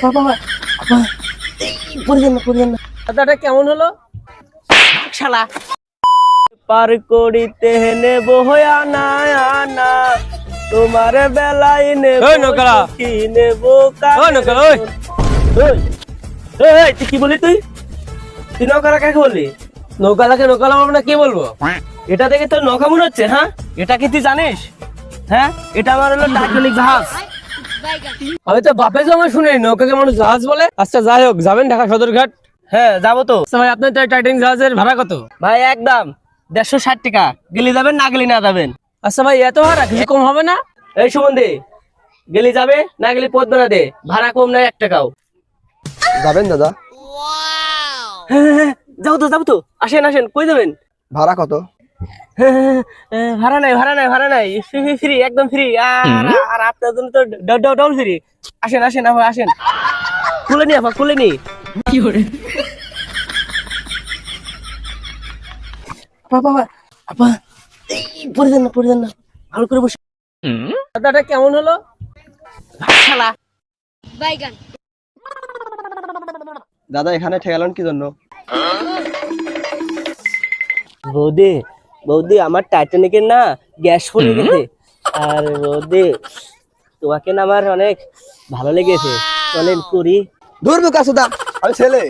বাবা বাবা, পড়ে যান না। দাদাটা কেমন হলো? শালা পার করিতে নেব আনা আনা, তোমার বেলায় নেব কি নেব তুই কি বলি? তুই নৌকালা কাকে বললি? নৌকালাকে নৌকালা আমরা কি বলবো? এটা দেখে তোর নৌকা মনে হচ্ছে? হ্যাঁ, এটা কি তুই জানিস? হ্যাঁ, এটা আমার হলো টাইটানিক জাহাজ। আমি তো বাপে জমা শুনি নৌকাকে মানুষ জাহাজ বলে। আচ্ছা যাই হোক, যাবেন ঢাকা সদরঘাট? হ্যাঁ যাবো তো। আচ্ছা ভাই, আপনার টাইটানিক জাহাজের ভাড়া কত? ভাই একদম 160 টাকা, গেলি যাবেন না গেলি না যাবেন। আচ্ছা ভাই, এত ভাড়া কিছু কম হবে না? এই সুমন্দি, গেলি যাবে না গেলি পদ্মা না দে, ভাড়া কম নাই 1 টাকাও। যাবেন দাদা? হ্যাঁ, যাবো তো আসেন আসেন। কই যাবেন? ভাড়া কত? ভাড়া নাই ফ্রি, একদম ফ্রি। আর আপনার জন্য তো ডবল ফ্রি। আসেন আসেন, খুলে নি কি করে? বাবা পড়ে যান না, ভালো করে বসে। দাদাটা কেমন হলো? শালা বাইগান। দাদা এখানে ঠেকালেন কি জন্য? বৌদি আমার টাইটানিকের না গ্যাস ফুরিয়ে গেছে। আর বৌদি, তোমাকে না আমার অনেক ভালো লেগেছে। চলেন করি। দূর বুকা সুদা, আমি ছেলে।